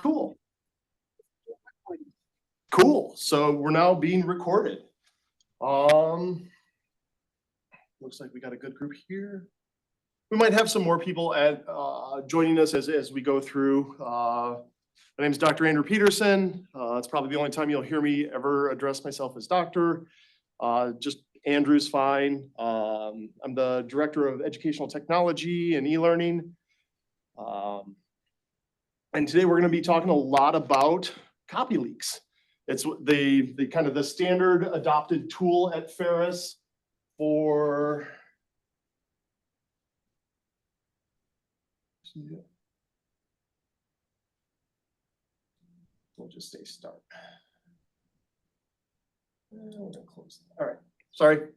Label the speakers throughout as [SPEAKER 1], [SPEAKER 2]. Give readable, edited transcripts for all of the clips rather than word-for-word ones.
[SPEAKER 1] Cool. Cool. So we're now being recorded. Looks like we got a good group here. We might have some more people joining us as we go through. My name is Dr. Andrew Peterson. It's probably the only time you'll hear me ever address myself as doctor. Just Andrew's fine. I'm the Director of Educational Technology and E-Learning. And today we're going to be talking a lot about Copyleaks. It's the kind of the standard adopted tool at Ferris for we'll just say start. We're gonna close that. All right, sorry.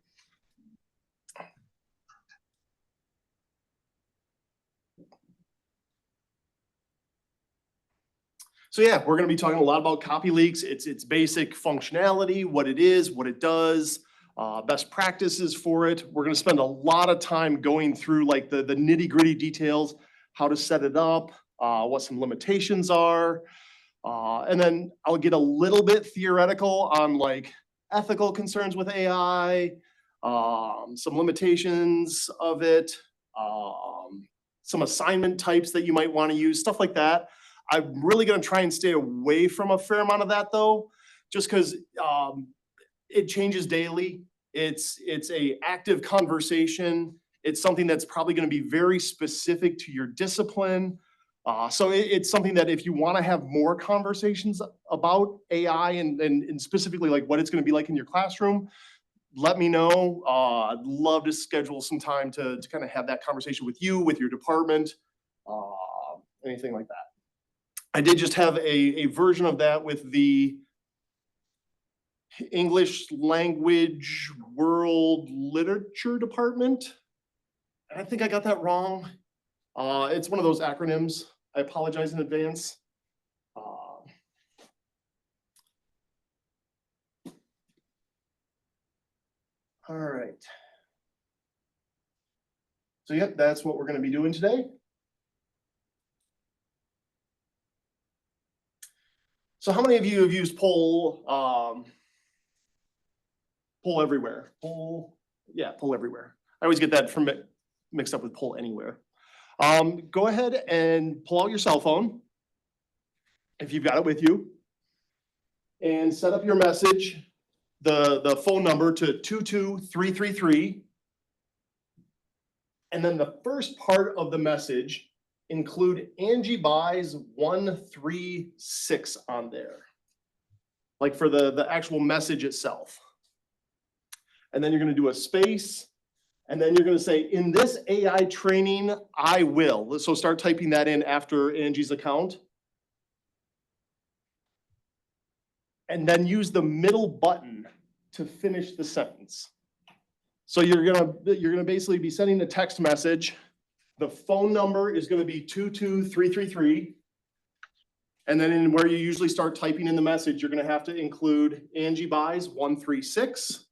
[SPEAKER 1] So yeah, we're going to be talking a lot about Copyleaks. Its basic functionality, what it is, what it does, best practices for it. We're going to spend a lot of time going through like the nitty-gritty details, how to set it up, what some limitations are, and then I'll get a little bit theoretical on like ethical concerns with AI, some limitations of it, some assignment types that you might want to use, stuff like that. I'm really going to try and stay away from a fair amount of that though, just because it changes daily. It's a active conversation. It's something that's probably going to be very specific to your discipline. So it's something that if you want to have more conversations about AI and specifically like what it's going to be like in your classroom, let me know. I'd love to schedule some time to kind of have that conversation with you, with your department, anything like that. I did just have a version of that with the English Language World Literature Department. I think I got that wrong. It's one of those acronyms. I apologize in advance. All right. So yep, that's what we're going to be doing today. So how many of you have used Poll Everywhere? Poll Everywhere. I always get that mixed up with Poll Anywhere. Go ahead and pull out your cell phone, if you've got it with you, and set up your message, the phone number to 22333. And then the first part of the message, include Angie buys 136 on there, like for the actual message itself. And then you're going to do a space, and then you're going to say, in this AI training, I will. So start typing that in after Angie's account. And then use the middle button to finish the sentence. So you're gonna basically be sending a text message. The phone number is going to be 22333. And then in where you usually start typing in the message, you're going to have to include Angie buys 136,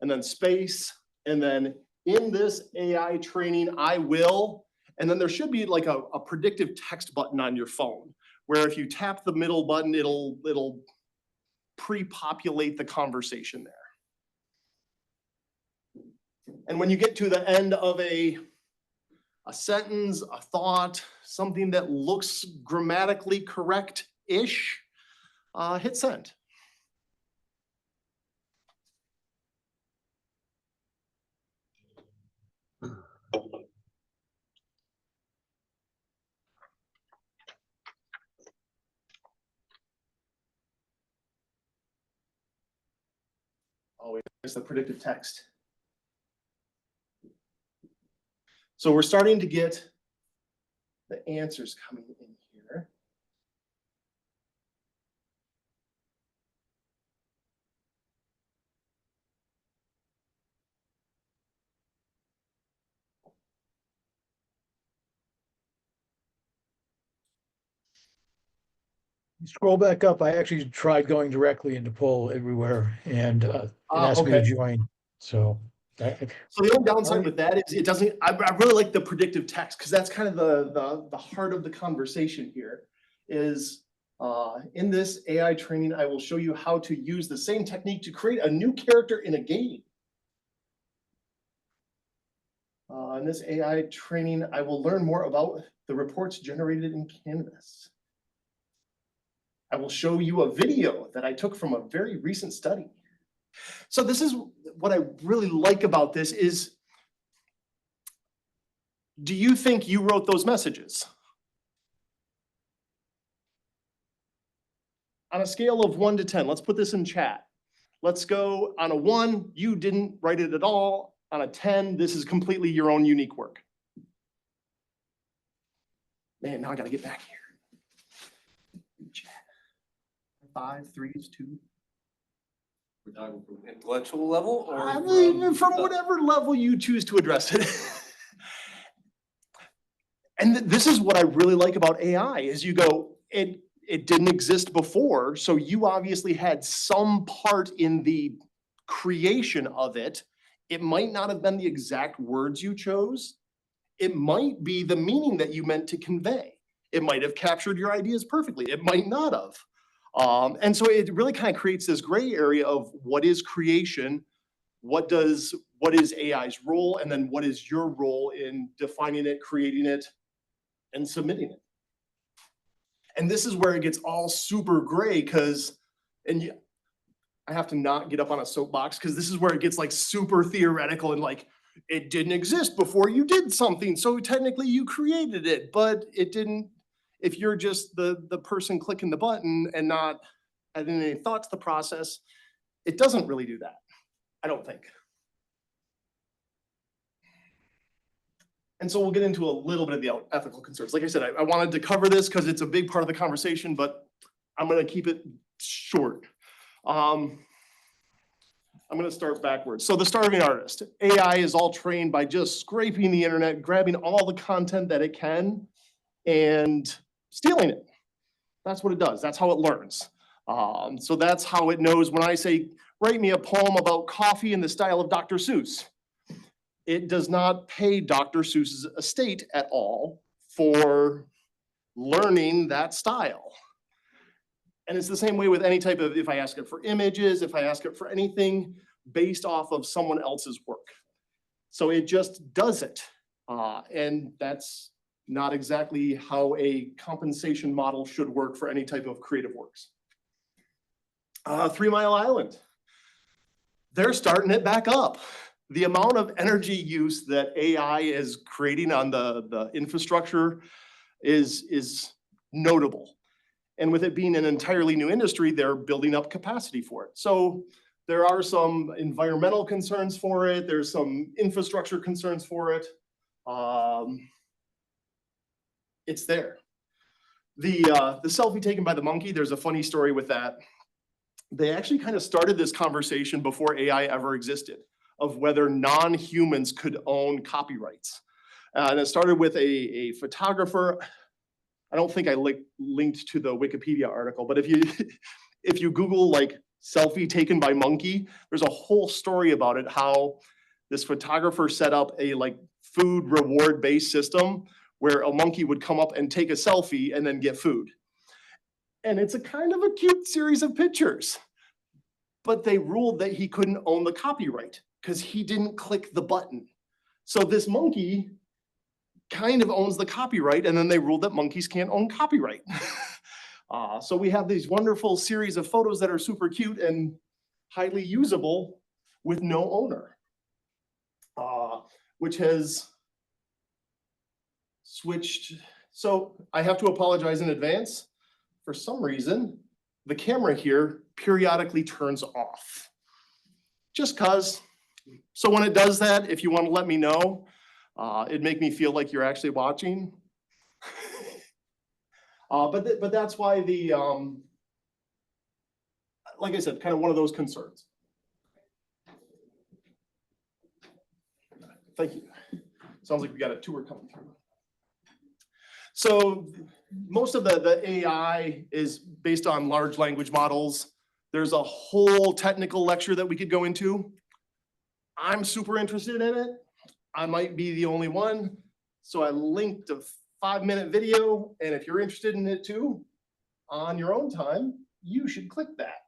[SPEAKER 1] and then space, and then in this AI training, I will. And then there should be like a predictive text button on your phone, where if you tap the middle button, it'll pre-populate the conversation there. And when you get to the end of a sentence, a thought, something that looks grammatically correct-ish, hit send. Oh, it's the predictive text. So we're starting to get the answers coming in here.
[SPEAKER 2] Scroll back up. I actually tried going directly into Poll Everywhere and it asked me to join. So
[SPEAKER 1] the only downside with that is it doesn't. I really like the predictive text because that's kind of the heart of the conversation here. is in this AI training, I will show you how to use the same technique to create a new character in a game. In this AI training, I will learn more about the reports generated in Canvas. I will show you a video that I took from a very recent study. So this is what I really like about this is, do you think you wrote those messages? On a scale of 1 to 10, let's put this in chat. Let's go on a 1, you didn't write it at all. On a 10, this is completely your own unique work. Man, now I gotta get back here. Chat. 5, 3, 2.
[SPEAKER 3] We're talking from intellectual level or
[SPEAKER 1] from whatever level you choose to address it. And this is what I really like about AI is you go, it didn't exist before, so you obviously had some part in the creation of it. It might not have been the exact words you chose. It might be the meaning that you meant to convey. It might have captured your ideas perfectly. It might not have. And so it really kind of creates this gray area of what is creation, what is AI's role, and then what is your role in defining it, creating it, and submitting it. And this is where it gets all super gray because, I have to not get up on a soapbox because this is where it gets like super theoretical and like, it didn't exist before you did something, so technically you created it, but it didn't. If you're just the person clicking the button and not adding any thought to the process, it doesn't really do that, I don't think. And so we'll get into a little bit of the ethical concerns. Like I said, I wanted to cover this because it's a big part of the conversation, but I'm going to keep it short. I'm going to start backwards. So the starving artist, AI is all trained by just scraping the internet, grabbing all the content that it can and stealing it. That's what it does. That's how it learns. So that's how it knows when I say, write me a poem about coffee in the style of Dr. Seuss. It does not pay Dr. Seuss's estate at all for learning that style. And it's the same way with any type of, if I ask it for images, if I ask it for anything based off of someone else's work. So it just does it. And that's not exactly how a compensation model should work for any type of creative works. 3 Mile Island, they're starting it back up. The amount of energy use that AI is creating on the infrastructure is notable. And with it being an entirely new industry, they're building up capacity for it. So there are some environmental concerns for it. There's some infrastructure concerns for it. It's there. The selfie taken by the monkey, there's a funny story with that. They actually kind of started this conversation before AI ever existed of whether non-humans could own copyrights. And it started with a photographer. I don't think I linked to the Wikipedia article, but if you Google like selfie taken by monkey, there's a whole story about it, how this photographer set up a like food reward-based system where a monkey would come up and take a selfie and then get food. And it's a kind of a cute series of pictures, but they ruled that he couldn't own the copyright because he didn't click the button. So this monkey kind of owns the copyright, and then they ruled that monkeys can't own copyright. So we have these wonderful series of photos that are super cute and highly usable with no owner, which has switched. So I have to apologize in advance. For some reason, the camera here periodically turns off. Just cause. So when it does that, if you want to let me know, it'd make me feel like you're actually watching. But that's why the, like I said, kind of one of those concerns. Thank you. Sounds like we got a tour coming through. So most of the AI is based on large language models. There's a whole technical lecture that we could go into. I'm super interested in it. I might be the only one. So I linked a 5-minute video. And if you're interested in it too, on your own time, you should click that.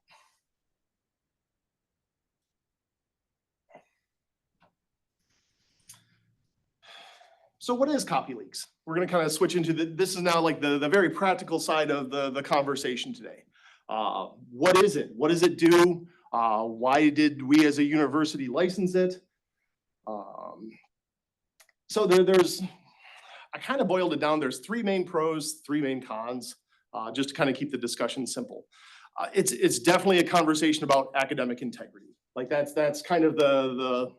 [SPEAKER 1] So what is Copyleaks? We're going to kind of switch into this is now like the very practical side of the conversation today. What is it? What does it do? Why did we as a university license it? So there's, I kind of boiled it down. There's 3 main pros, 3 main cons, just to kind of keep the discussion simple. It's definitely a conversation about academic integrity. Like that's kind of the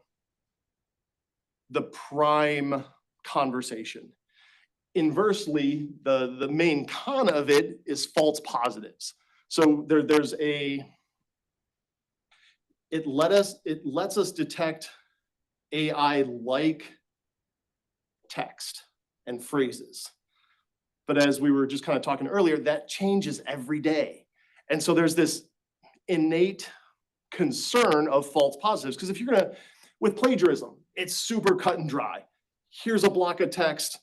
[SPEAKER 1] prime conversation. Inversely, the main con of it is false positives. So it lets us detect AI-like text and phrases. But as we were just kind of talking earlier, that changes every day. And so there's this innate concern of false positives. Because if you're gonna, with plagiarism, it's super cut and dry. Here's a block of text,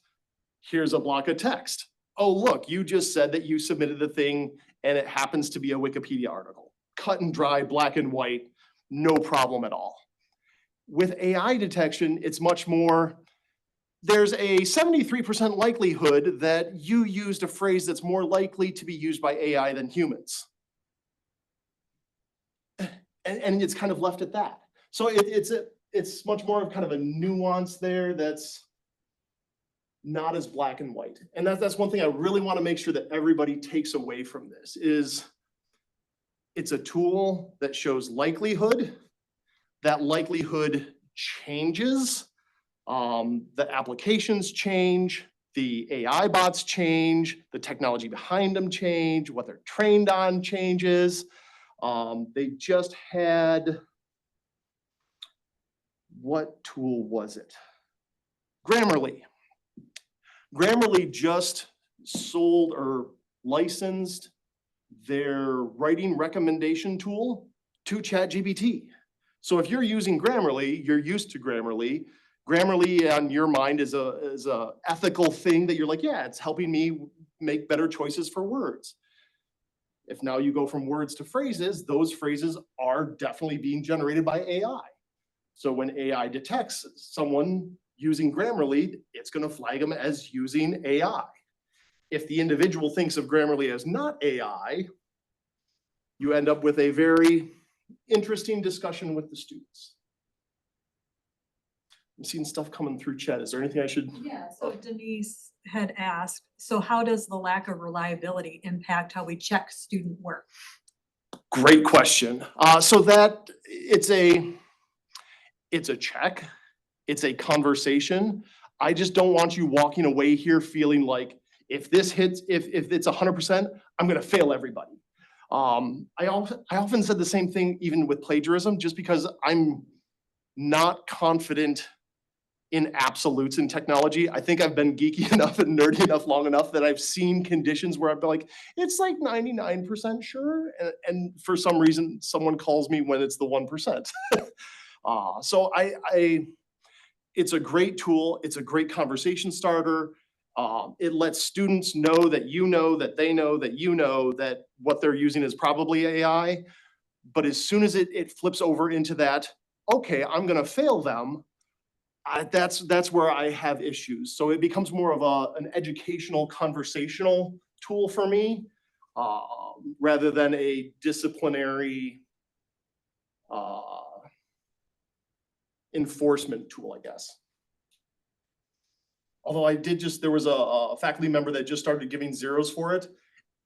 [SPEAKER 1] here's a block of text. Oh, look, you just said that you submitted the thing and it happens to be a Wikipedia article. Cut and dry, black and white, no problem at all. With AI detection, it's much more, there's a 73% likelihood that you used a phrase that's more likely to be used by AI than humans. And it's kind of left at that. So it's much more of kind of a nuance there that's not as black and white. And that's one thing I really want to make sure that everybody takes away from this is it's a tool that shows likelihood. That likelihood changes. The applications change, the AI bots change, the technology behind them change, what they're trained on changes. They just had, what tool was it? Grammarly. Grammarly just sold or licensed their writing recommendation tool to ChatGPT. So if you're using Grammarly, you're used to Grammarly. Grammarly on your mind is a ethical thing that you're like, yeah, it's helping me make better choices for words. If now you go from words to phrases, those phrases are definitely being generated by AI. So when AI detects someone using Grammarly, it's going to flag them as using AI. If the individual thinks of Grammarly as not AI, you end up with a very interesting discussion with the students. I'm seeing stuff coming through chat. Is there anything I should?
[SPEAKER 4] Yeah, so Denise had asked, so how does the lack of reliability impact how we check student work?
[SPEAKER 1] Great question. So that it's a check, it's a conversation. I just don't want you walking away here feeling like if this hits, if it's 100%, I'm going to fail everybody. I often said the same thing even with plagiarism, just because I'm not confident in absolutes in technology. I think I've been geeky enough and nerdy enough long enough that I've seen conditions where I've been like, it's like 99% sure. And for some reason, someone calls me when it's the 1%. So it's a great tool. It's a great conversation starter. It lets students know that you know, that they know, that you know that what they're using is probably AI. But as soon as it flips over into that, okay, I'm gonna fail them, that's where I have issues. So it becomes more of an educational, conversational tool for me, rather than a disciplinary enforcement tool, I guess. Although there was a faculty member that just started giving zeros for it,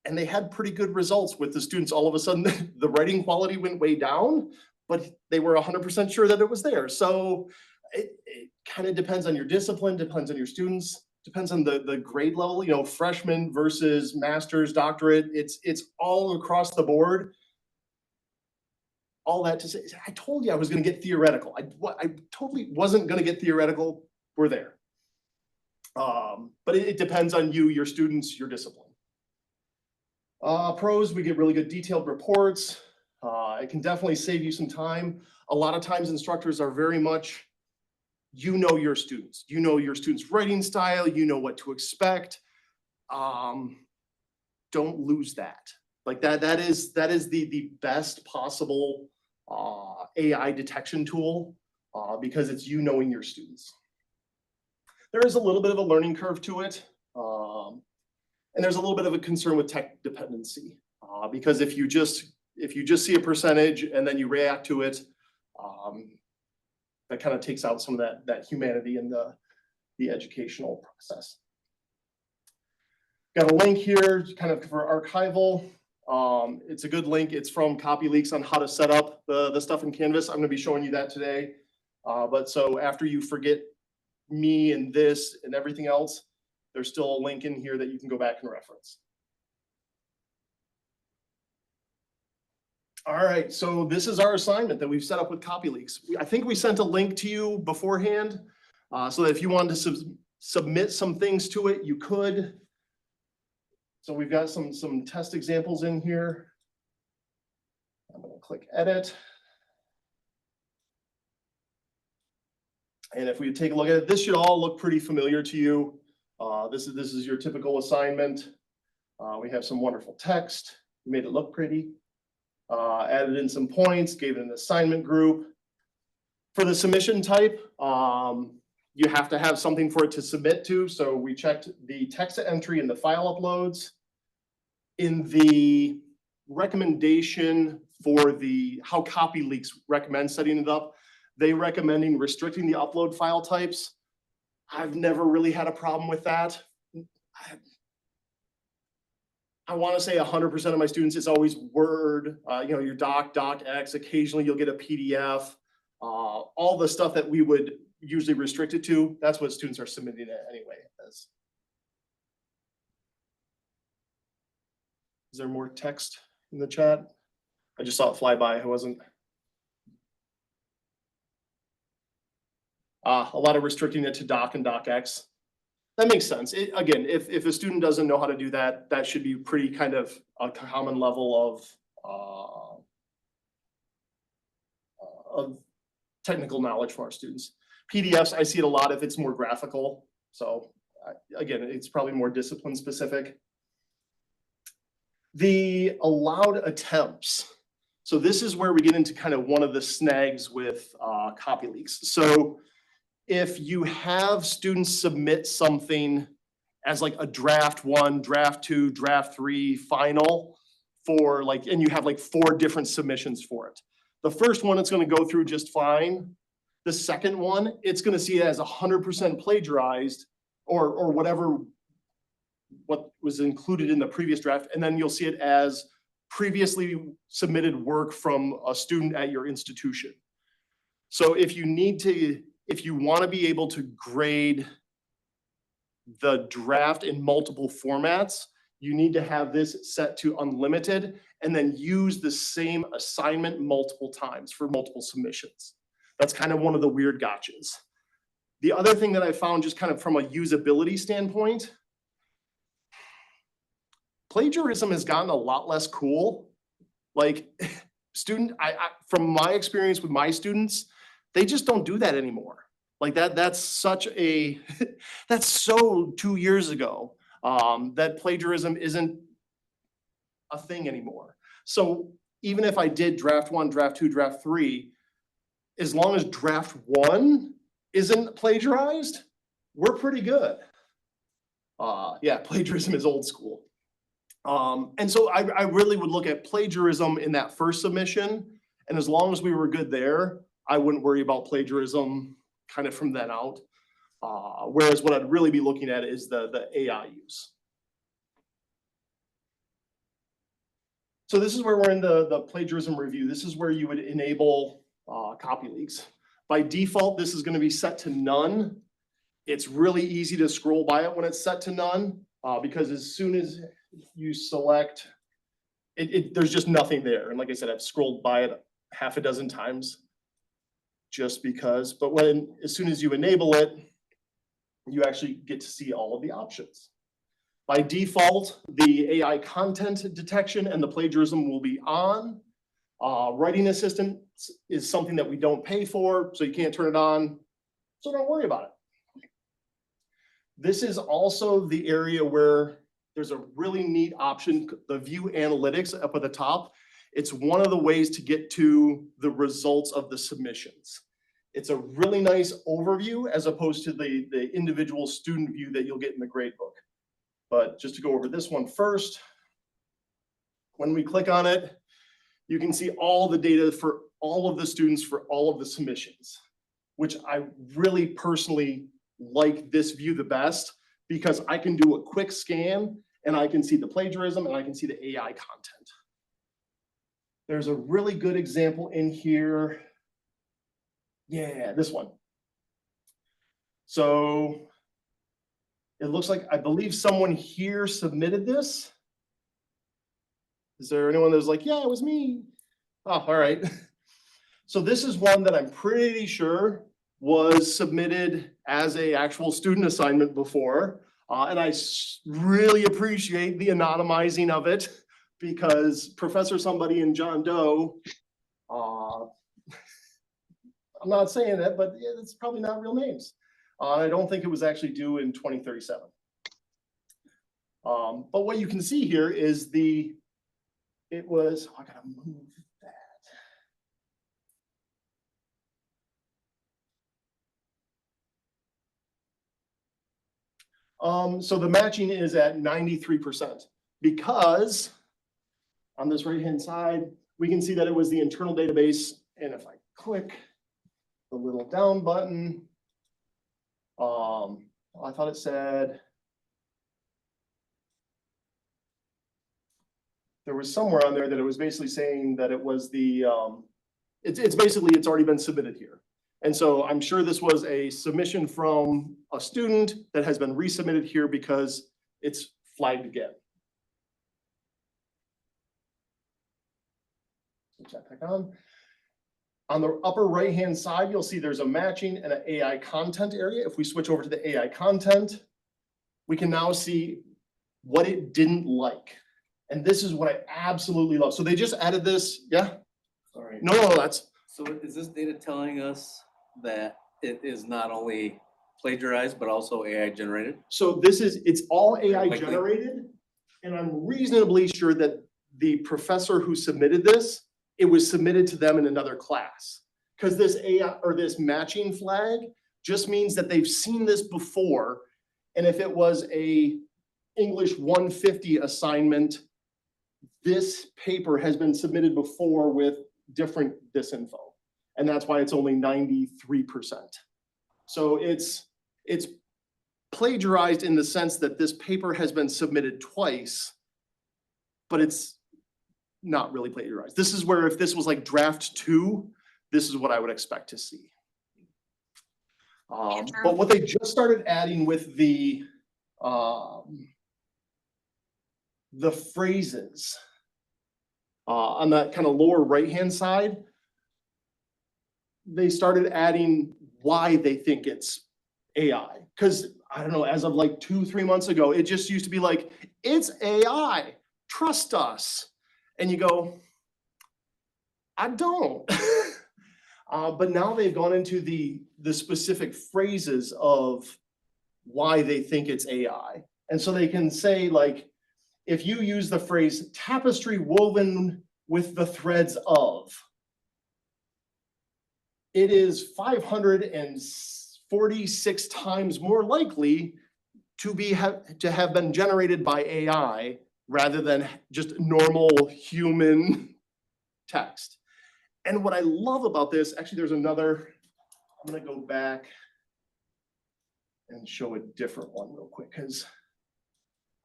[SPEAKER 1] and they had pretty good results with the students. All of a sudden, the writing quality went way down, but they were 100% sure that it was there. So it kind of depends on your discipline, depends on your students, depends on the grade level, you know, freshman versus master's, doctorate, it's all across the board. All that to say, I told you I was gonna get theoretical. I totally wasn't gonna get theoretical, we're there. But it depends on you, your students, your discipline. Pros, we get really good detailed reports. It can definitely save you some time. A lot of times instructors are very much, you know your students. You know your students' writing style. You know what to expect. don't lose that. Like that is the best possible AI detection tool because it's you knowing your students. There is a little bit of a learning curve to it. And there's a little bit of a concern with tech dependency because if you just see a percentage and then you react to it, that kind of takes out some of that humanity in the educational process. Got a link here kind of for archival. It's a good link. It's from Copyleaks on how to set up the stuff in Canvas. I'm going to be showing you that today. But so after you forget me and this and everything else, there's still a link in here that you can go back and reference. All right, so this is our assignment that we've set up with Copyleaks. I think we sent a link to you beforehand so that if you wanted to submit some things to it, you could. So we've got some test examples in here. I'm going to click edit. And if we take a look at it, this should all look pretty familiar to you. This is your typical assignment. We have some wonderful text. We made it look pretty. Added in some points, gave it an assignment group. For the submission type, you have to have something for it to submit to. So we checked the text entry in the file uploads. In the recommendation for how Copyleaks recommends setting it up, they recommending restricting the upload file types. I've never really had a problem with that. I want to say 100% of my students, it's always Word, your doc, docx, occasionally you'll get a PDF, all the stuff that we would usually restrict it to, that's what students are submitting it anyway. Is there more text in the chat? I just saw it fly by, I wasn't. A lot of restricting it to doc and docx. That makes sense. Again, if a student doesn't know how to do that, that should be pretty kind of a common level of technical knowledge for our students. PDFs, I see it a lot if it's more graphical. So again, it's probably more discipline specific. The allowed attempts. So this is where we get into kind of one of the snags with Copyleaks. So if you have students submit something as like a draft 1, draft 2, draft 3, final for and you have 4 different submissions for it. The first one, it's going to go through just fine. The second one, it's going to see it as 100% plagiarized or what was included in the previous draft. And then you'll see it as previously submitted work from a student at your institution. So if you want to be able to grade the draft in multiple formats, you need to have this set to unlimited and then use the same assignment multiple times for multiple submissions. That's kind of one of the weird gotchas. The other thing that I found just kind of from a usability standpoint, plagiarism has gotten a lot less cool. From my experience with my students, they just don't do that anymore. That's so 2 years ago that plagiarism isn't a thing anymore. So even if I did draft 1, draft 2, draft 3, as long as draft 1 isn't plagiarized, we're pretty good. Yeah, plagiarism is old school. And so I really would look at plagiarism in that first submission. And as long as we were good there, I wouldn't worry about plagiarism kind of from then out. Whereas what I'd really be looking at is the AI use. So this is where we're in the plagiarism review. This is where you would enable Copyleaks. By default, this is going to be set to none. It's really easy to scroll by it when it's set to none because as soon as you select, there's just nothing there. And like I said, I've scrolled by it half a dozen times just because. But as soon as you enable it, you actually get to see all of the options. By default, the AI content detection and the plagiarism will be on. Writing assistant is something that we don't pay for, so you can't turn it on. So don't worry about it. This is also the area where there's a really neat option, the view analytics up at the top. It's one of the ways to get to the results of the submissions. It's a really nice overview as opposed to the individual student view that you'll get in the gradebook. But just to go over this one first, when we click on it, you can see all the data for all of the students for all of the submissions, which I really personally like this view the best because I can do a quick scan and I can see the plagiarism and I can see the AI content. There's a really good example in here. Yeah, this one. So it looks like, I believe someone here submitted this. Is there anyone that's like, yeah, it was me? Oh, all right. So this is one that I'm pretty sure was submitted as an actual student assignment before. And I really appreciate the anonymizing of it because Professor somebody and John Doe, I'm not saying that, but yeah, it's probably not real names. I don't think it was actually due in 2037. But what you can see here is I gotta move that. So the matching is at 93% because on this right-hand side, we can see that it was the internal database. And if I click the little down button, I thought it said, there was somewhere on there that it was basically saying that it was the, it's basically, it's already been submitted here. And so I'm sure this was a submission from a student that has been resubmitted here because it's flagged again. Switch that back on. On the upper right-hand side, you'll see there's a matching and an AI content area. If we switch over to the AI content, we can now see what it didn't like. And this is what I absolutely love. So they just added this, yeah?
[SPEAKER 3] Sorry.
[SPEAKER 1] No, that's.
[SPEAKER 3] So is this data telling us that it is not only plagiarized, but also AI generated?
[SPEAKER 1] So it's all AI
[SPEAKER 3] Likely.
[SPEAKER 1] generated. And I'm reasonably sure that the professor who submitted this, it was submitted to them in another class. Because this AI or this matching flag just means that they've seen this before. And if it was a English 150 assignment, this paper has been submitted before with different disinfo. And that's why it's only 93%. So it's plagiarized in the sense that this paper has been submitted twice, but it's not really plagiarized. This is where if this was like draft 2, this is what I would expect to see. But what they just started adding with the phrases on that kind of lower right-hand side, they started adding why they think it's AI. Because I don't know, as of like 2-3 months ago, it just used to be like, it's AI, trust us. And you go, I don't. But now they've gone into the specific phrases of why they think it's AI. And so they can say, like, if you use the phrase tapestry woven with the threads of, it is 546 times more likely to have been generated by AI rather than just normal human text. And what I love about this, actually there's another, I'm gonna go back and show a different one real quick because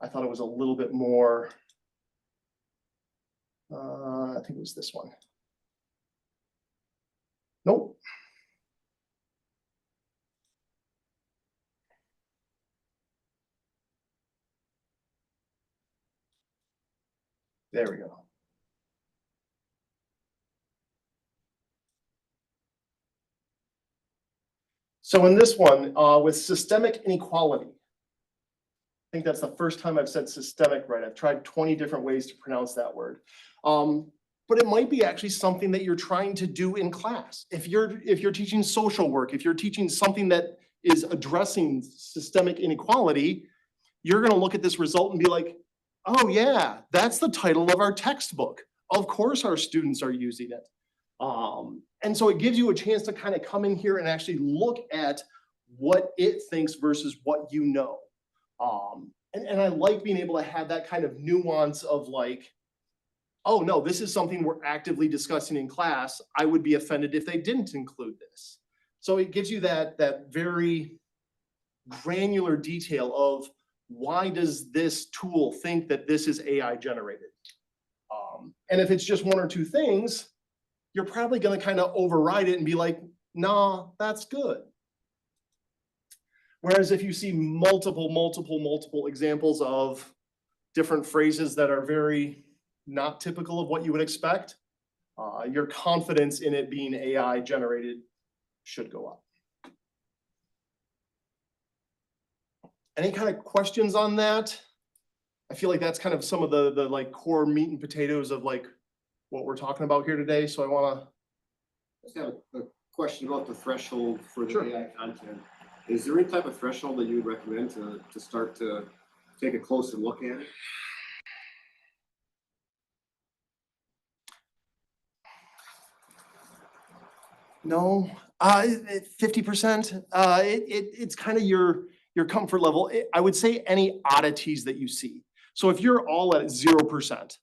[SPEAKER 1] I thought it was a little bit more, I think it was this one. Nope. There we go. So in this one, with systemic inequality, I think that's the first time I've said systemic right. I've tried 20 different ways to pronounce that word. But it might be actually something that you're trying to do in class. If you're teaching social work, if you're teaching something that is addressing systemic inequality, you're gonna look at this result and be like, oh yeah, that's the title of our textbook. Of course our students are using it. And so it gives you a chance to kind of come in here and actually look at what it thinks versus what you know. And I like being able to have that kind of nuance of like, oh no, this is something we're actively discussing in class. I would be offended if they didn't include this. So it gives you that very granular detail of why does this tool think that this is AI generated? And if it's just one or two things, you're probably going to kind of override it and be like, nah, that's good. Whereas if you see multiple examples of different phrases that are very not typical of what you would expect, your confidence in it being AI generated should go up. Any kind of questions on that? I feel like that's kind of some of the like core meat and potatoes of like what we're talking about here today. So I want to
[SPEAKER 5] just have a question about the threshold for the
[SPEAKER 1] Sure.
[SPEAKER 5] AI content. Is there any type of threshold that you would recommend to start to take a closer look at it?
[SPEAKER 1] No, 50%. It's kind of your comfort level. I would say any oddities that you see. So if you're all at 0%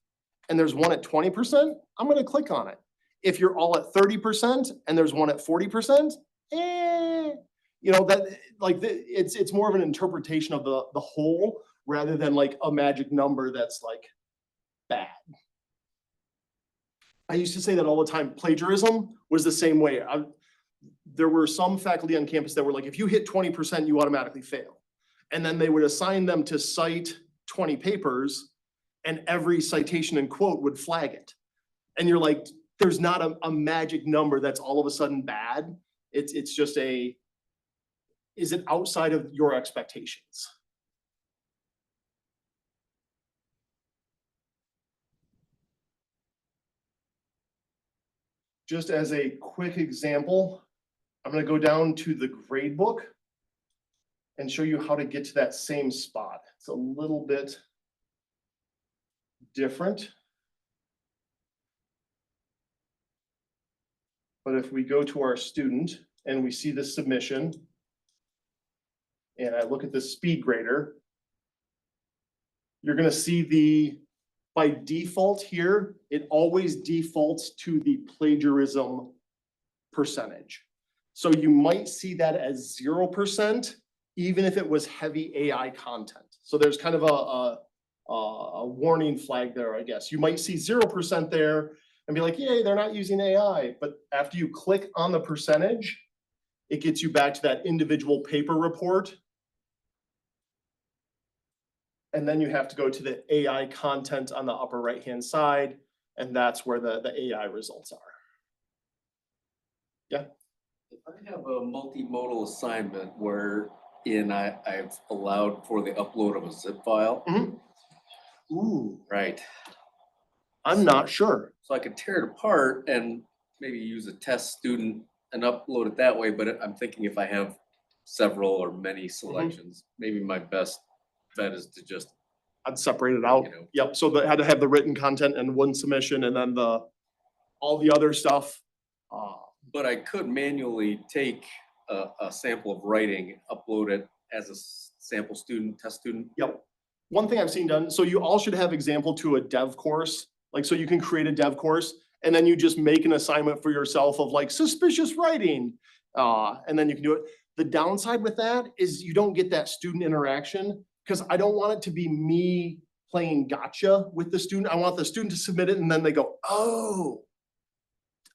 [SPEAKER 1] and there's one at 20%, I'm going to click on it. If you're all at 30% and there's one at 40%, you know, that like it's more of an interpretation of the whole rather than like a magic number that's like bad. I used to say that all the time. Plagiarism was the same way. There were some faculty on campus that were like, if you hit 20%, you automatically fail. And then they would assign them to cite 20 papers and every citation and quote would flag it. And you're like, there's not a magic number that's all of a sudden bad. It's just is it outside of your expectations? Just as a quick example, I'm going to go down to the grade book and show you how to get to that same spot. It's a little bit different. But if we go to our student and we see the submission, and I look at the speed grader, you're going to see by default here, it always defaults to the plagiarism percentage. So you might see that as 0%, even if it was heavy AI content. So there's kind of a warning flag there, I guess. You might see 0% there and be like, yay, they're not using AI. But after you click on the percentage, it gets you back to that individual paper report. And then you have to go to the AI content on the upper right-hand side, and that's where the AI results are. Yeah.
[SPEAKER 3] If I have a multimodal assignment wherein I've allowed for the upload of a zip file.
[SPEAKER 1] Mm-hmm. Ooh.
[SPEAKER 3] Right.
[SPEAKER 1] I'm not sure.
[SPEAKER 3] So I could tear it apart and maybe use a test student and upload it that way. But I'm thinking if I have several or many selections, maybe my best bet is to just,
[SPEAKER 1] I'd separate it out.
[SPEAKER 3] you know.
[SPEAKER 1] Yep. So they had to have the written content in one submission and then all the other stuff.
[SPEAKER 3] But I could manually take a sample of writing, upload it as a sample student, test student.
[SPEAKER 1] Yep. One thing I've seen done, so you all should have example to a dev course. Like, so you can create a dev course and then you just make an assignment for yourself of like suspicious writing. And then you can do it. The downside with that is you don't get that student interaction because I don't want it to be me playing gotcha with the student. I want the student to submit it and then they go, oh,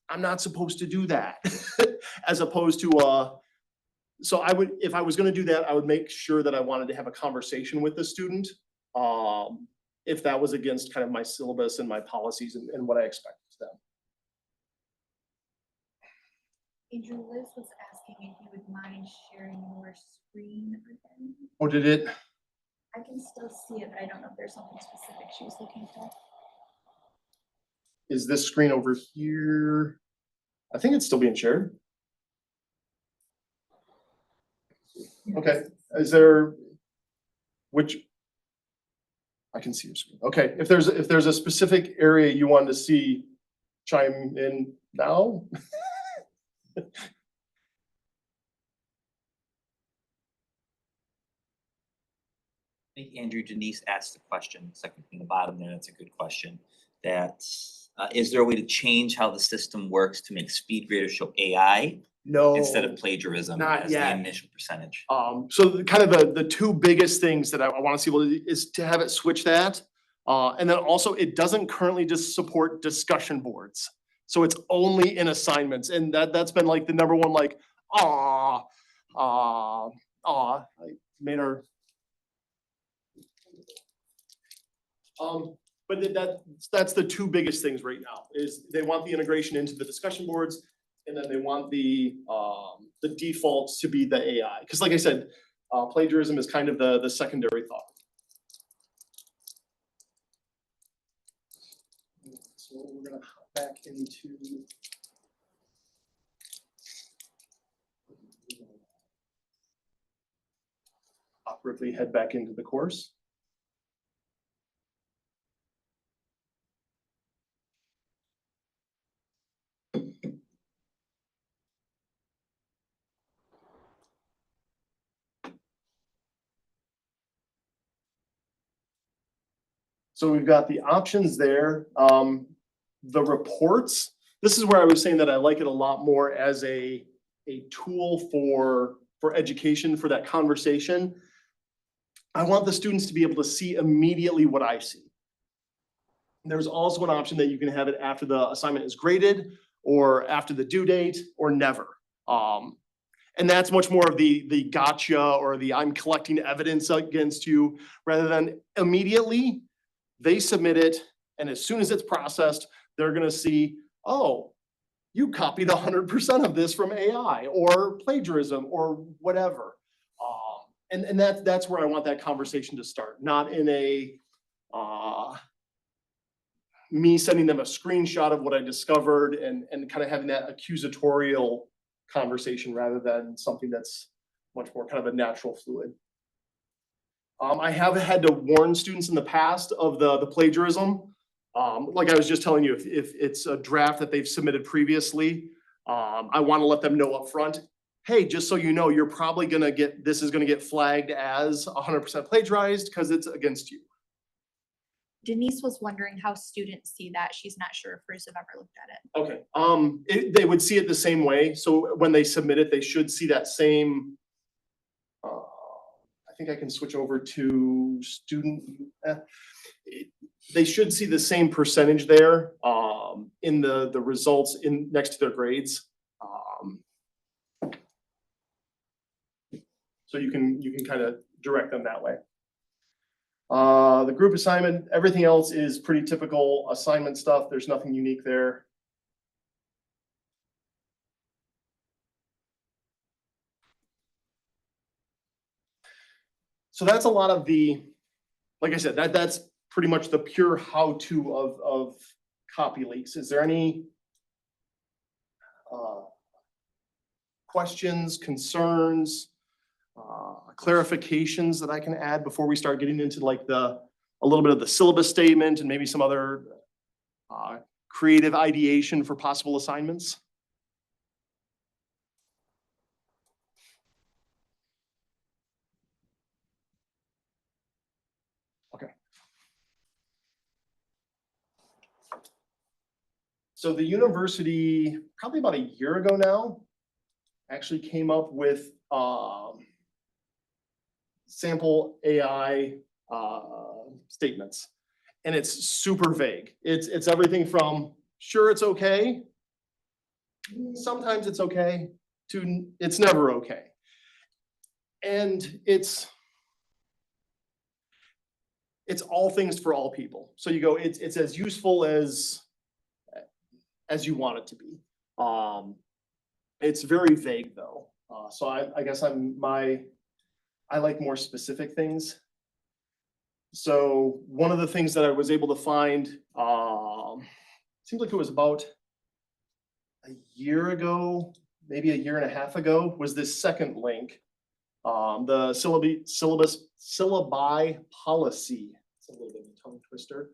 [SPEAKER 1] I'm not supposed to do that. As opposed to, so I would, if I was going to do that, I would make sure that I wanted to have a conversation with the student. If that was against kind of my syllabus and my policies and what I expect of them.
[SPEAKER 6] Andrew, Liz was asking if you would mind sharing your screen again.
[SPEAKER 1] Oh, did it?
[SPEAKER 6] I can still see it, but I don't know if there's something specific she was looking for.
[SPEAKER 1] Is this screen over here? I think it's still being shared. Okay, is there, which, I can see your screen. Okay, if there's a specific area you wanted to see, chime in now.
[SPEAKER 7] I think Andrew Denise asked the question, second from the bottom there, that's a good question. That, is there a way to change how the system works to make speed graders show AI
[SPEAKER 1] No.
[SPEAKER 7] instead of plagiarism
[SPEAKER 1] not
[SPEAKER 7] as
[SPEAKER 1] yet.
[SPEAKER 7] the initial percentage?
[SPEAKER 1] So kind of the two biggest things that I want to see is to have it switch that. And then also it doesn't currently just support discussion boards. So it's only in assignments, and that's been like the number one, like, I made our. But that's the two biggest things right now, is they want the integration into the discussion boards, and then they want the defaults to be the AI. Because like I said, plagiarism is kind of the secondary thought. So we're gonna hop back into. Awkwardly head back into the course. So we've got the options there. The reports, this is where I was saying that I like it a lot more as a tool for education, for that conversation. I want the students to be able to see immediately what I see. There's also an option that you can have it after the assignment is graded, or after the due date, or never. And that's much more of the gotcha, or the I'm collecting evidence against you, rather than immediately. They submit it, and as soon as it's processed, they're gonna see, oh, you copied 100% of this from AI, or plagiarism, or whatever. And that's where I want that conversation to start, not in a me sending them a screenshot of what I discovered and kind of having that accusatorial conversation, rather than something that's much more kind of a natural fluid. I have had to warn students in the past of the plagiarism. Like I was just telling you, if it's a draft that they've submitted previously, I want to let them know up front, hey, just so you know, you're probably gonna this is gonna get flagged as 100% plagiarized because it's against you.
[SPEAKER 6] Denise was wondering how students see that. She's not sure if hers have ever looked at it.
[SPEAKER 1] Okay, they would see it the same way. So when they submit it, they should see that same. I think I can switch over to student. They should see the same percentage there in the results in next to their grades. So you can kind of direct them that way. The group assignment, everything else is pretty typical assignment stuff. There's nothing unique there. So that's a lot of the, like I said, that's pretty much the pure how-to of Copyleaks. Is there any questions, concerns, clarifications that I can add before we start getting into like a little bit of the syllabus statement and maybe some other creative ideation for possible assignments? Okay. So the university, probably about a year ago now, actually came up with sample AI statements. And it's super vague. It's everything from, sure, it's okay, sometimes it's okay, to it's never okay. And it's all things for all people. So you go, it's as useful as you want it to be. It's very vague though. So I guess I like more specific things. So one of the things that I was able to find, seems like it was about a year ago, maybe a year and a half ago, was this second link. The syllabi policy. It's a little bit of a tongue twister.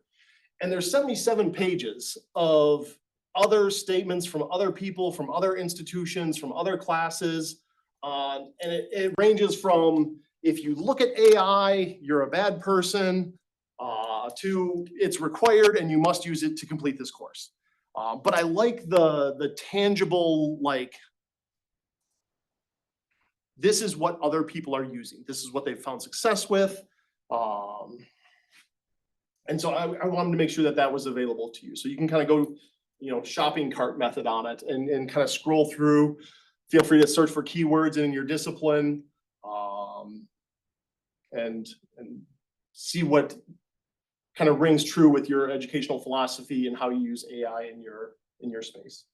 [SPEAKER 1] And there's 77 pages of other statements from other people, from other institutions, from other classes. And it ranges from, if you look at AI, you're a bad person, to it's required and you must use it to complete this course. But I like the tangible, like, this is what other people are using. This is what they've found success with. And so I wanted to make sure that that was available to you. So you can kind of go, shopping cart method on it and kind of scroll through. Feel free to search for keywords in your discipline, and see what kind of rings true with your educational philosophy and how you use AI in your space.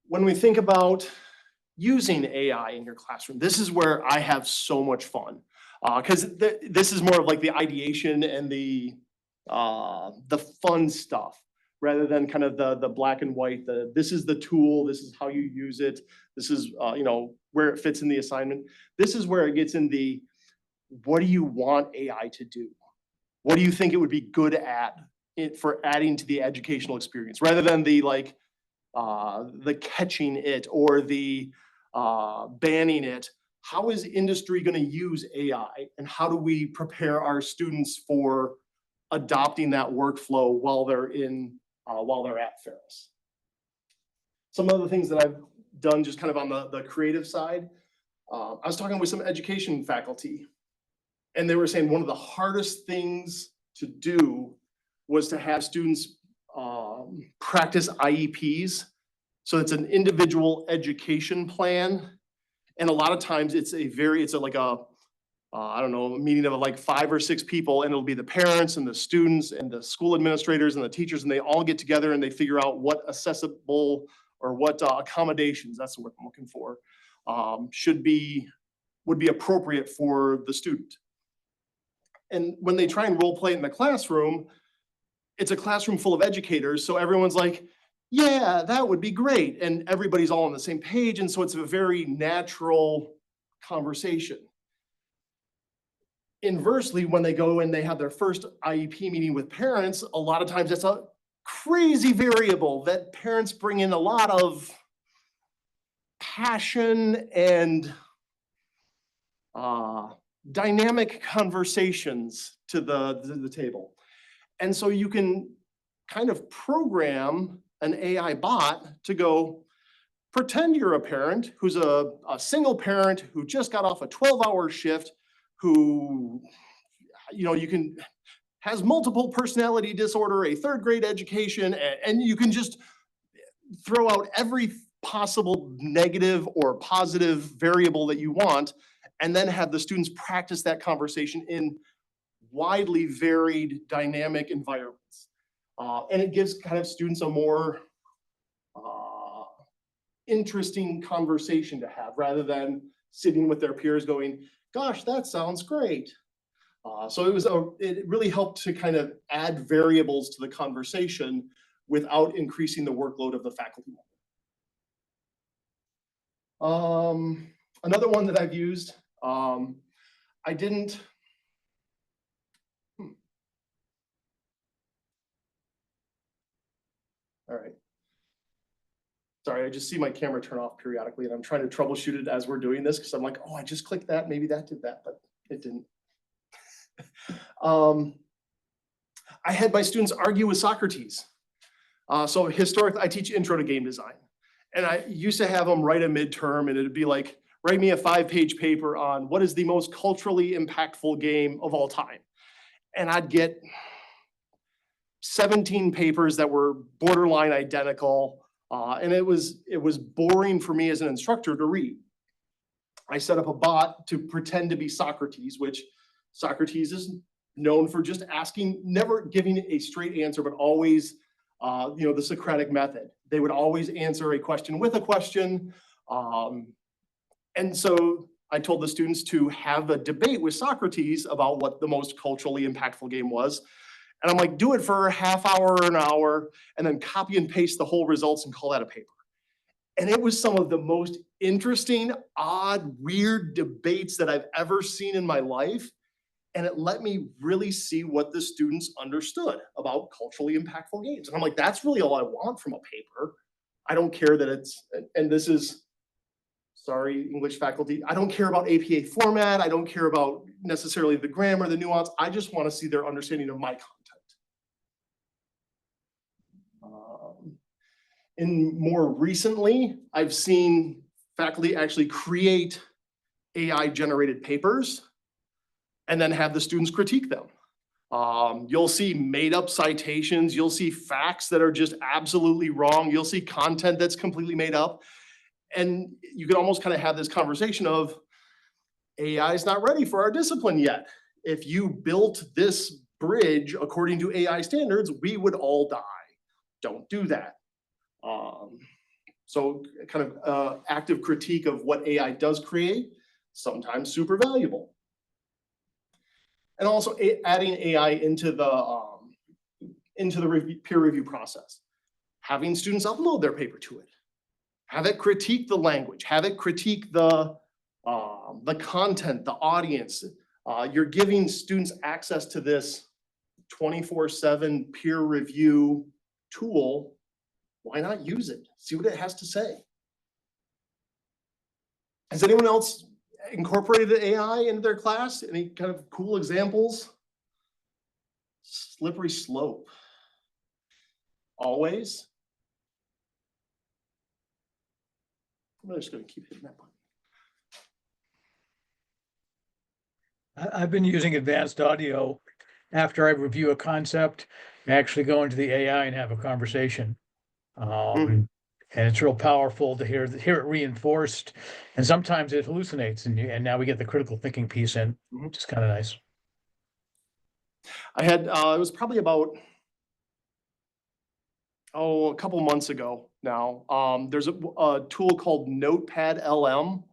[SPEAKER 1] When we think about using AI in your classroom, this is where I have so much fun, because this is more of like the ideation and the fun stuff, rather than kind of the black and white. This is the tool. This is how you use it. This is where it fits in the assignment. This is where it gets in the, what do you want AI to do? What do you think it would be good at for adding to the educational experience, rather than the catching it or the banning it. How is industry going to use AI, and how do we prepare our students for adopting that workflow while they're at Ferris? Some of the things that I've done just kind of on the creative side, I was talking with some education faculty, and they were saying one of the hardest things to do was to have students practice IEPs. So it's an individual education plan. And a lot of times it's a meeting of like 5 or 6 people, and it'll be the parents and the students and the school administrators and the teachers, and they all get together and they figure out what accessible or what accommodations, that's the word I'm looking for, would be appropriate for the student. And when they try and role play in the classroom, it's a classroom full of educators, so everyone's like, yeah, that would be great. And everybody's all on the same page, and so it's a very natural conversation. Inversely, when they go and they have their first IEP meeting with parents, a lot of times it's a crazy variable that parents bring in a lot of passion and dynamic conversations to the table. And so you can kind of program an AI bot to go, pretend you're a parent who's a single parent who just got off a 12-hour shift, who, has multiple personality disorder, a 3rd grade education, and you can just throw out every possible negative or positive variable that you want, and then have the students practice that conversation in widely varied dynamic environments. And it gives kind of students a more interesting conversation to have, rather than sitting with their peers going, gosh, that sounds great. So it really helped to kind of add variables to the conversation without increasing the workload of the faculty member. Another one that I've used, I didn't, all right. Sorry, I just see my camera turn off periodically, and I'm trying to troubleshoot it as we're doing this, because I'm like, oh, I just clicked that, maybe that did that, but it didn't. I had my students argue with Socrates. So historically, I teach intro to game design. And I used to have them write a midterm, and it'd be like, write me a 5-page paper on what is the most culturally impactful game of all time. And I'd get 17 papers that were borderline identical. And it was boring for me as an instructor to read. I set up a bot to pretend to be Socrates, which Socrates is known for just asking, never giving a straight answer, but always, the Socratic method. They would always answer a question with a question. And so I told the students to have a debate with Socrates about what the most culturally impactful game was. And I'm like, do it for a half hour or an hour, and then copy and paste the whole results and call that a paper. And it was some of the most interesting, odd, weird debates that I've ever seen in my life. And it let me really see what the students understood about culturally impactful games. And I'm like, that's really all I want from a paper. I don't care that it's, and this is, sorry, English faculty, I don't care about APA format. I don't care about necessarily the grammar, the nuance. I just want to see their understanding of my content. And more recently, I've seen faculty actually create AI-generated papers and then have the students critique them. You'll see made-up citations. You'll see facts that are just absolutely wrong. You'll see content that's completely made up. And you can almost kind of have this conversation of AI is not ready for our discipline yet. If you built this bridge according to AI standards, we would all die. Don't do that. So kind of active critique of what AI does create, sometimes super valuable. And also adding AI into the peer review process. Having students upload their paper to it. Have it critique the language. Have it critique the content, the audience. You're giving students access to this 24/7 peer review tool. Why not use it? See what it has to say. Has anyone else incorporated AI into their class? Any kind of cool examples? Slippery slope. Always. I'm just going to keep hitting that button.
[SPEAKER 2] I've been using advanced audio after I review a concept, actually go into the AI and have a conversation. And it's real powerful to hear it reinforced. And sometimes it hallucinates, and now we get the critical thinking piece in, which is kind of nice.
[SPEAKER 1] I had, it was probably about, a couple months ago now. There's a tool called Notepad LM,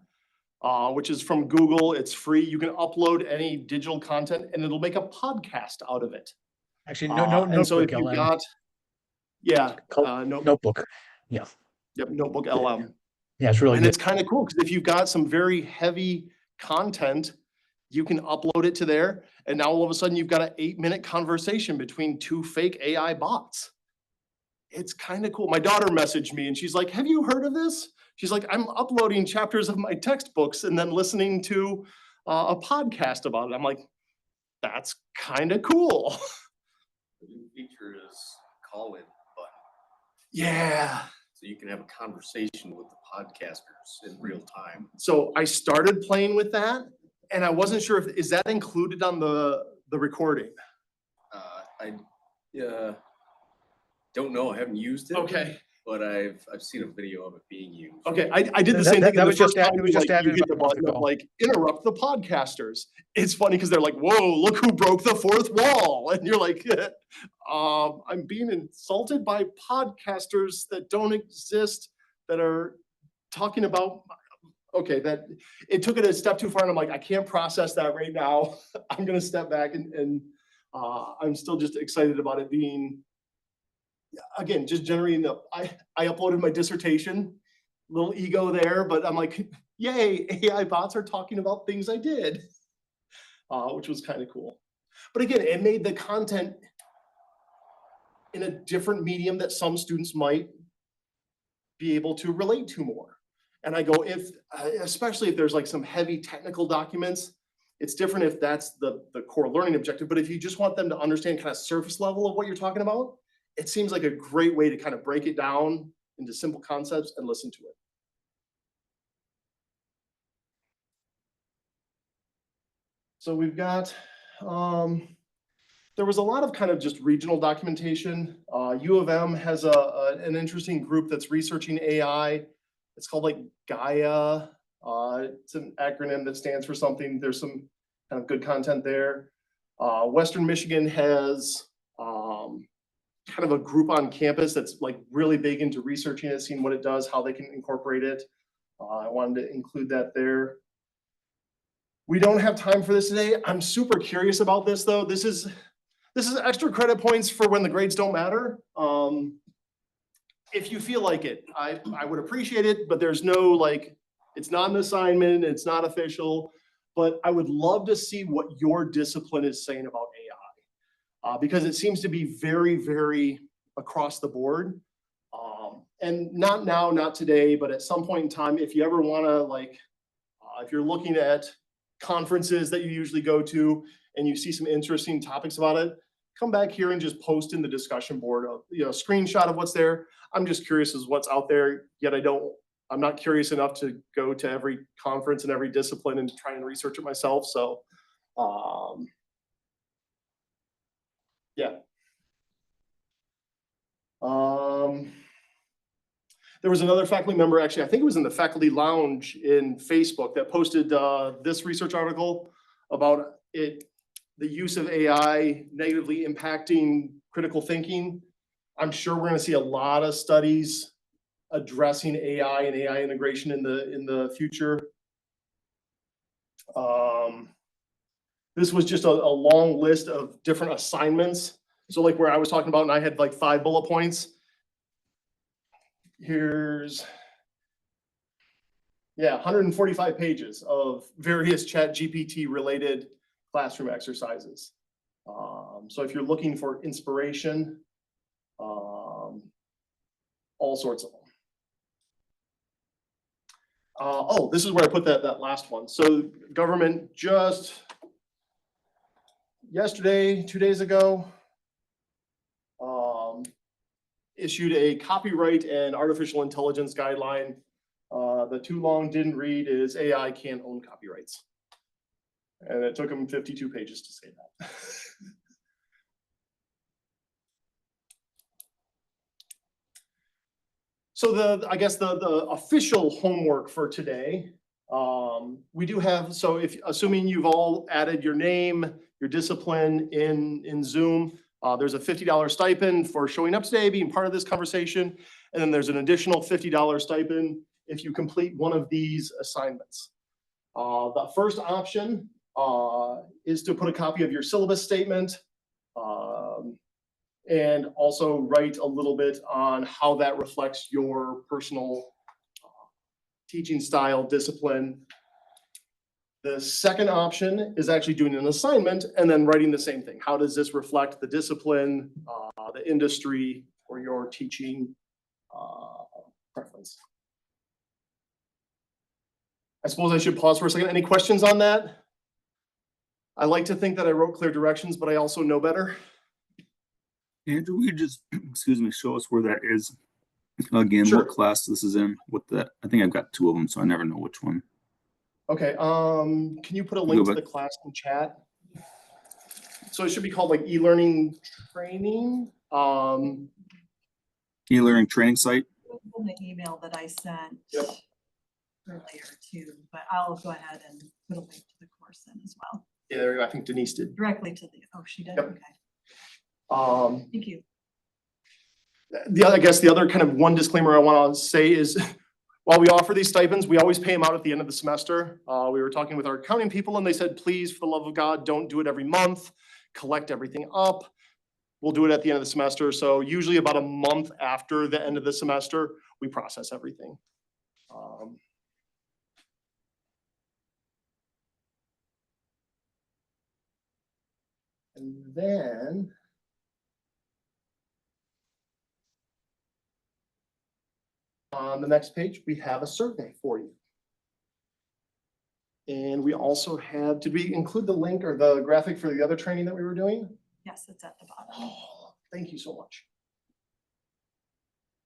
[SPEAKER 1] which is from Google. It's free. You can upload any digital content and it'll make a podcast out of it.
[SPEAKER 2] Actually,
[SPEAKER 1] and so if
[SPEAKER 2] Notebook
[SPEAKER 1] you've
[SPEAKER 2] LM.
[SPEAKER 1] got, yeah,
[SPEAKER 2] Notebook. Yeah.
[SPEAKER 1] Yep, Notebook LM.
[SPEAKER 2] Yeah, it's really
[SPEAKER 1] And
[SPEAKER 2] good.
[SPEAKER 1] it's kind of cool because if you've got some very heavy content, you can upload it to there. And now all of a sudden you've got an 8-minute conversation between two fake AI bots. It's kind of cool. My daughter messaged me and she's like, have you heard of this? She's like, I'm uploading chapters of my textbooks and then listening to a podcast about it. I'm like, that's kind of cool.
[SPEAKER 3] The new feature is call-in button.
[SPEAKER 1] Yeah.
[SPEAKER 3] So you can have a conversation with the podcasters in real time.
[SPEAKER 1] So I started playing with that and I wasn't sure if, is that included on the recording?
[SPEAKER 3] I don't know. I haven't used it.
[SPEAKER 1] Okay.
[SPEAKER 3] But I've seen a video of it being used.
[SPEAKER 1] Okay, I did the same thing.
[SPEAKER 2] That
[SPEAKER 1] the
[SPEAKER 2] was just
[SPEAKER 1] first time
[SPEAKER 2] it was just
[SPEAKER 1] you
[SPEAKER 2] added
[SPEAKER 1] hit the
[SPEAKER 2] about a month
[SPEAKER 1] button of
[SPEAKER 2] ago.
[SPEAKER 1] like interrupt the podcasters. It's funny because they're like, whoa, look who broke the fourth wall. And you're like, I'm being insulted by podcasters that don't exist, that are talking about, okay, that it took it a step too far. And I'm like, I can't process that right now. I'm gonna step back and I'm still just excited about it being, again, just generating I uploaded my dissertation, little ego there, but I'm like, yay, AI bots are talking about things I did, which was kind of cool. But again, it made the content in a different medium that some students might be able to relate to more. And I go, especially if there's like some heavy technical documents, it's different if that's the core learning objective. But if you just want them to understand kind of surface level of what you're talking about, it seems like a great way to kind of break it down into simple concepts and listen to it. So we've got, there was a lot of kind of just regional documentation. U of M has an interesting group that's researching AI. It's called like Gaia. It's an acronym that stands for something. There's some kind of good content there. Western Michigan has kind of a group on campus that's like really big into researching it, seeing what it does, how they can incorporate it. I wanted to include that there. We don't have time for this today. I'm super curious about this though. This is extra credit points for when the grades don't matter. if you feel like it, I would appreciate it, but there's no like, it's not an assignment, it's not official. But I would love to see what your discipline is saying about AI. Because it seems to be very, very across the board. And not now, not today, but at some point in time, if you ever wanna like, if you're looking at conferences that you usually go to and you see some interesting topics about it, come back here and just post in the discussion board of, screenshot of what's there. I'm just curious as what's out there, yet I'm not curious enough to go to every conference and every discipline and try and research it myself. So, yeah. There was another faculty member, actually, I think it was in the faculty lounge in Facebook, that posted this research article about the use of AI negatively impacting critical thinking. I'm sure we're going to see a lot of studies addressing AI and AI integration in the future. This was just a long list of different assignments. So like where I was talking about, and I had like 5 bullet points. Here's, 145 pages of various ChatGPT related classroom exercises. So if you're looking for inspiration, all sorts of them. Oh, this is where I put that last one. So government just yesterday, 2 days ago, issued a copyright and artificial intelligence guideline. The too long didn't read is AI can't own copyrights. And it took them 52 pages to say that. So I guess the official homework for today, we do have, so assuming you've all added your name, your discipline in Zoom, there's a $50 stipend for showing up today, being part of this conversation. And then there's an additional $50 stipend if you complete one of these assignments. The first option is to put a copy of your syllabus statement and also write a little bit on how that reflects your personal teaching style, discipline. The second option is actually doing an assignment and then writing the same thing. How does this reflect the discipline, the industry, or your teaching preference? I suppose I should pause for a second. Any questions on that? I like to think that I wrote clear directions, but I also know better.
[SPEAKER 8] Andrew, will you just, excuse me, show us where that is? Again,
[SPEAKER 1] Sure.
[SPEAKER 8] what class this is in, what that, I think I've got 2 of them, so I never know which one.
[SPEAKER 1] Okay, can you put a link to the class in chat? So it should be called like e-learning training.
[SPEAKER 8] E-learning training site.
[SPEAKER 4] In the email that I sent
[SPEAKER 1] Yep.
[SPEAKER 4] earlier too, but I'll go ahead and put a link to the course in as well.
[SPEAKER 1] Yeah, there you go. I think Denise did.
[SPEAKER 4] Directly to the, oh, she did?
[SPEAKER 1] Yep.
[SPEAKER 4] Okay, thank you.
[SPEAKER 1] I guess the other kind of one disclaimer I want to say is while we offer these stipends, we always pay them out at the end of the semester. We were talking with our accounting people and they said, please, for the love of God, don't do it every month. Collect everything up. We'll do it at the end of the semester. So usually about a month after the end of the semester, we process everything. And then on the next page, we have a survey for you. And we also have, did we include the link or the graphic for the other training that we were doing?
[SPEAKER 4] Yes, it's at the bottom.
[SPEAKER 1] Oh, thank you so much.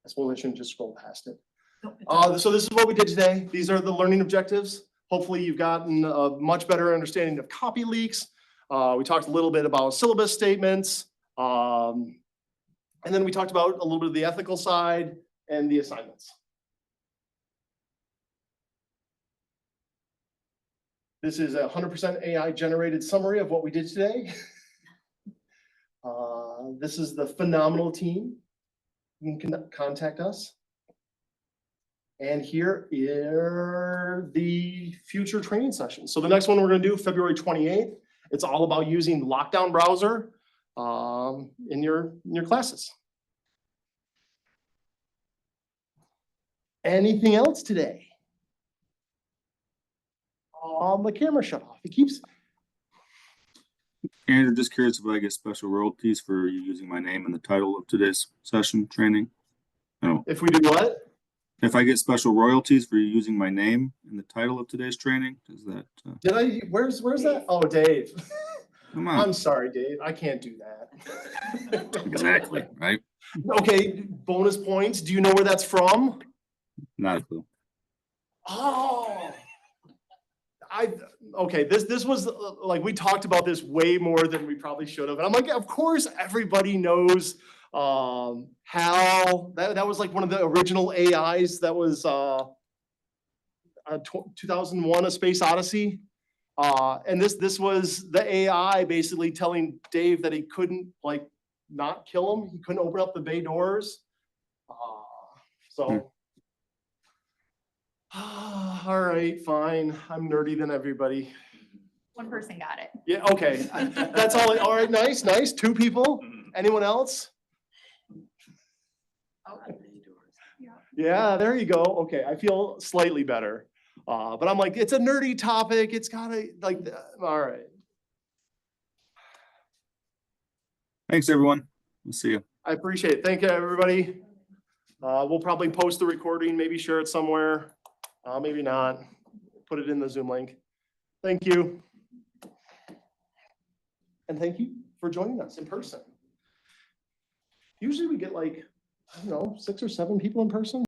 [SPEAKER 1] I suppose I shouldn't just scroll past it.
[SPEAKER 4] Nope, it's
[SPEAKER 1] So this is what we did today. These are the learning objectives. Hopefully you've gotten a much better understanding of Copyleaks. We talked a little bit about syllabus statements. And then we talked about a little bit of the ethical side and the assignments. This is a 100% AI generated summary of what we did today. This is the phenomenal team. You can contact us. And here are the future training sessions. So the next one we're going to do February 28th. It's all about using Lockdown Browser in your classes. Anything else today? The camera shut off. It keeps,
[SPEAKER 8] Andrew, just curious if I get special royalties for you using my name in the title of today's session training? No,
[SPEAKER 1] if we do what?
[SPEAKER 8] if I get special royalties for you using my name in the title of today's training, does that,
[SPEAKER 1] Did I, where's that? Oh, Dave.
[SPEAKER 8] come
[SPEAKER 1] I'm
[SPEAKER 8] on,
[SPEAKER 1] sorry, Dave. I can't do that.
[SPEAKER 8] exactly, right?
[SPEAKER 1] Okay, bonus points. Do you know where that's from?
[SPEAKER 8] Not a clue.
[SPEAKER 1] Oh. Okay, this was like, we talked about this way more than we probably should have. And I'm like, of course, everybody knows how that was like one of the original AIs that was 2001 A Space Odyssey. And this was the AI basically telling Dave that he couldn't like not kill him. He couldn't open up the bay doors. So. All right, fine. I'm nerdy than everybody.
[SPEAKER 6] One person got it.
[SPEAKER 1] Yeah, okay. That's all. All right, nice. 2 people. Anyone else? Yeah, there you go. Okay, I feel slightly better. But I'm like, it's a nerdy topic. It's gotta like, all right.
[SPEAKER 8] Thanks, everyone. We'll see you.
[SPEAKER 1] I appreciate it. Thank you, everybody. We'll probably post the recording, maybe share it somewhere. Maybe not. Put it in the Zoom link. Thank you. And thank you for joining us in person. Usually we get like, I don't know, 6 or 7 people in person.